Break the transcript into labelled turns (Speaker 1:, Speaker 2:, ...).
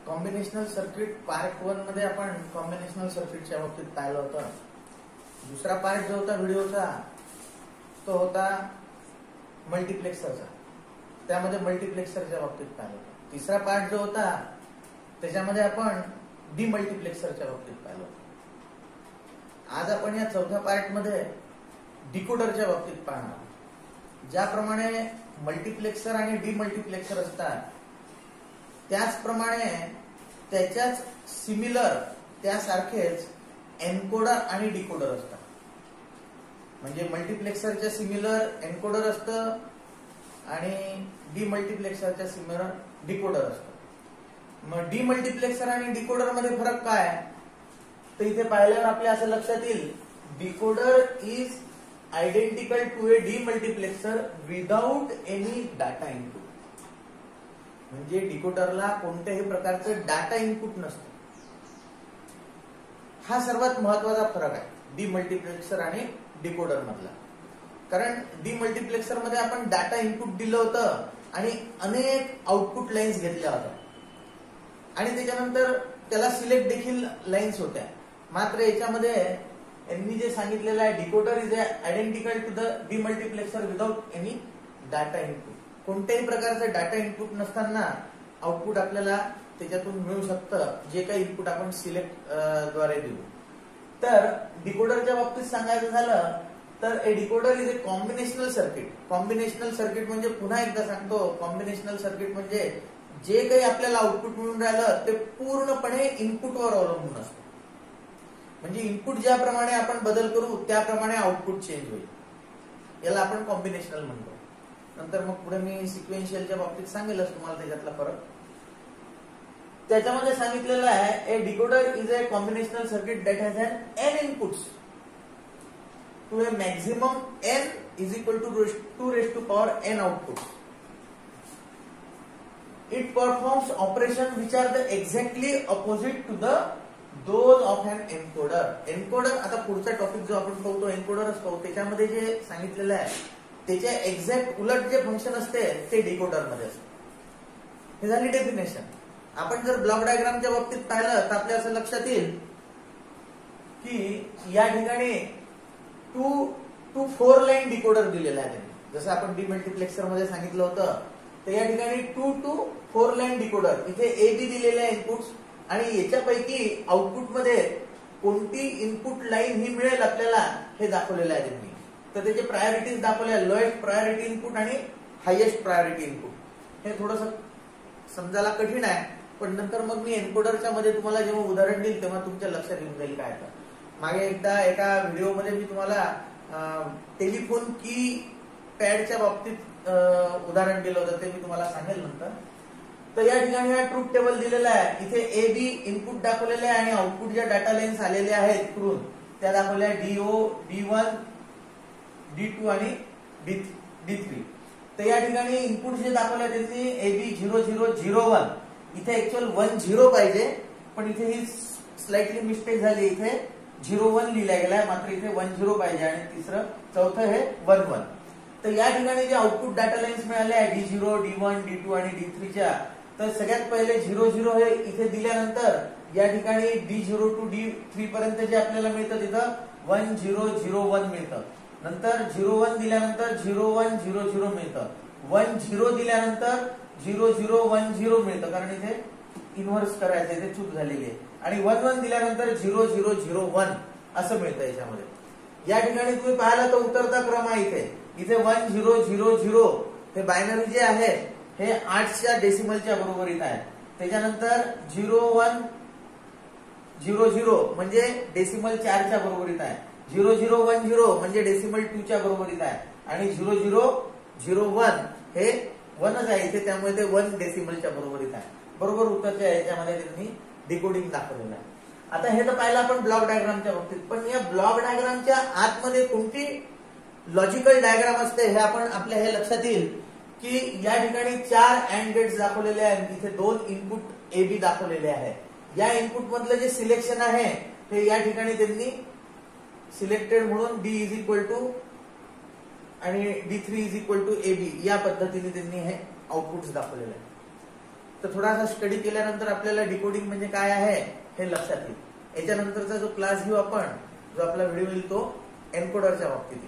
Speaker 1: Combinational circuit part 1 मध्ये आपण combinational सर्किटच्या बाबतीत पाहिलं होतं. दुसरा पार्ट जो होता व्हिडिओचा तो होता मल्टिप्लेक्सरचा, त्यामध्ये मल्टिप्लेक्सरच्या बाबतीत पाहिलं होतं. तिसरा पार्ट जो होता त्याच्यामध्ये आपण डीमल्टिप्लेक्सरच्या बाबतीत पाहिलं होतं. आज आपण या चौथ्या पार्ट मध्ये डिकोडरच्या बाबतीत पाहणार. ज्याप्रमाणे मल्टिप्लेक्सर आणि डीमल्टिप्लेक्सर असतात त्याचप्रमाणे त्याच्याच सिमिलर त्यासारखेच एन्कोडर आणि डिकोडर असतात. म्हणजे मल्टिप्लेक्सरच्या सिमिलर एन्कोडर असतं आणि डीमल्टिप्लेक्सरच्या सिमिलर डिकोडर असतं. मग डीमल्टिप्लेक्सर आणि डिकोडर मध्ये फरक काय तर इथे पाहिल्यावर आपल्या असं लक्षात येईल, decoder is identical to a demultiplexer without any data input. म्हणजे डिकोडरला कोणत्याही प्रकारचं डाटा इनपुट नसतं. हा सर्वात महत्वाचा फरक आहे डीमल्टिप्लेक्सर आणि डिकोडर मधला. कारण डीमल्टिप्लेक्सर मध्ये आपण डाटा इनपुट दिलं होतं आणि अनेक आउटपुट लाईन्स घेतल्या होत्या आणि त्याच्यानंतर त्याला सिलेक्ट देखील लाईन्स होत्या. मात्र याच्यामध्ये यांनी जे सांगितलेलं आहे, decoder is identical to the demultiplexer without any data input. कोणत्याही प्रकारचं डाटा इनपुट नसताना आउटपुट आपल्याला त्याच्यातून मिळू शकतं, जे काही इनपुट आपण सिलेक्ट द्वारे देऊ. तर डिकोडरच्या बाबतीत सांगायचं झालं तर a decoder is a combinational circuit. Combinational circuit म्हणजे पुन्हा एकदा सांगतो, कॉम्बिनेशनल सर्किट म्हणजे जे काही आपल्याला आउटपुट मिळून राहिलं ते पूर्णपणे इनपुटवर अवलंबून असतं. म्हणजे इनपुट ज्याप्रमाणे आपण बदल करू त्याप्रमाणे आउटपुट चेंज होईल. याला आपण कॉम्बिनेशनल म्हणतो. नंतर मग पुढे मी सिक्वेन्शियलच्या बाबतीत सांगेलच तुम्हाला त्याच्यातला फरक. त्याच्यामध्ये सांगितलेलं आहे, a decoder is a combinational circuit that has n inputs to a maximum n is equal to 2 raised to power n output. It performs operation which are the exactly opposite to the those of an encoder. Encoder आता पुढचा topic जो आपण पाहतो एन्कोडरच पाहू. त्याच्यामध्ये जे सांगितलेलं आहे त्याच्या एक्झॅक्ट उलट जे फंक्शन असते ते डिकोडर मध्ये असते. हे झाली डेफिनेशन. आपण जर ब्लॉक डायग्रामच्या बाबतीत पाहिलं तर आपल्या असं लक्षात येईल की या ठिकाणी 2 to 4 लाईन डिकोडर दिलेला आहे. जसं आपण डीमल्टिप्लेक्सर मध्ये सांगितलं होतं तर या ठिकाणी 2 to 4 लाईन डिकोडर. इथे ए बी दिलेले आहे इनपुट्स आणि याच्यापैकी आउटपुट मध्ये कोणती इनपुट लाईन ही मिळेल आपल्याला हे दाखवलेलं आहे त्यांनी. तर त्याचे प्रायोरिटीज दाखवले आहे, लोएस्ट प्रायोरिटी इनपुट आणि हायएस्ट प्रायोरिटी इनपुट. हे थोडंसं समजायला कठीण आहे, पण नंतर मग मी एन्कोडरच्या मध्ये तुम्हाला जेव्हा उदाहरण देईल तेव्हा तुमच्या लक्षात येऊन जाईल काय. तर मागे एकदा एका व्हिडिओमध्ये मी तुम्हाला टेलिफोन की पॅडच्या बाबतीत उदाहरण दिलं होतं, ते मी तुम्हाला सांगेल नंतर. तर या ठिकाणी हा ट्रूथ टेबल दिलेला आहे. इथे ए बी इनपुट दाखवलेले आहे आणि आउटपुट ज्या डाटा लाईन्स आलेल्या आहेत इकडून त्या दाखवल्या DO, D1, D2 आणि D3. तर या ठिकाणी इनपुट जे दाखवले त्यांनी AB 0001. इथे ऍक्च्युअल 10 पाहिजे पण इथे ही स्लाइटली मिस्टेक झाली. इथे 01 लिहिला गेलाय, मात्र इथे 10 पाहिजे आणि चौथं हे 11. तर या ठिकाणी जे आउटपुट डाटा लाईन्स मिळाले आहे D0, D1, D2 आणि D3 च्या, तर सगळ्यात पहिले 00 हे इथे दिल्यानंतर या ठिकाणी D0 to D3 पर्यंत जे आपल्याला मिळतं तिथं 1001 मिळतं. नंतर 01 दिल्यानंतर 0100 मिळतं. 10 दिल्यानंतर 0010 मिळतं, कारण इथे इन्व्हर्स करायचं इथे चूक झालेली आहे. आणि 11 दिल्यानंतर 0001 असं मिळतं याच्यामध्ये. या ठिकाणी तुम्ही पाहिलं तर उतरता क्रम आहे. इथे 1000 हे बायनरी जे आहे हे 8च्या डेसिमलच्या बरोबरीत आहे. त्याच्यानंतर 0100 म्हणजे डेसिमल 4च्या बरोबरीत आहे. 0010 म्हणजे डेसिमल 2च्या बरोबरीत आहे आणि 0001 हे 1च आहे इथे, त्यामुळे ते 1 डेसिमलच्या बरोबरीत आहे. बरोबर उत्तरच्या याच्यामध्ये त्यांनी डिकोडिंग दाखवलेलं आहे. आता हे तर पाहिलं आपण ब्लॉक डायग्रामच्या बाबतीत, पण या ब्लॉक डायग्रामच्या आतमध्ये कोणती लॉजिकल डायग्राम असते हे आपण आपल्या हे लक्षात येईल की या ठिकाणी 4 अँड गेट्स दाखवलेले आहेत. इथे 2 इनपुट ए बी दाखवलेले आहे. या इनपुट मधलं जे सिलेक्शन आहे ते या ठिकाणी त्यांनी सिलेक्टेड म्हणून D इज इक्वल टू आणि D3 is equal to AB या पद्धतीने त्यांनी हे आउटपुट्स दाखवलेले आहे. तर थोडासा स्टडी केल्यानंतर आपल्याला डिकोडिंग म्हणजे काय आहे हे लक्षात येईल. याच्यानंतरचा जो क्लास घेऊ आपण, जो आपला व्हिडिओ येईल तो एन्कोडरच्या बाबतीत.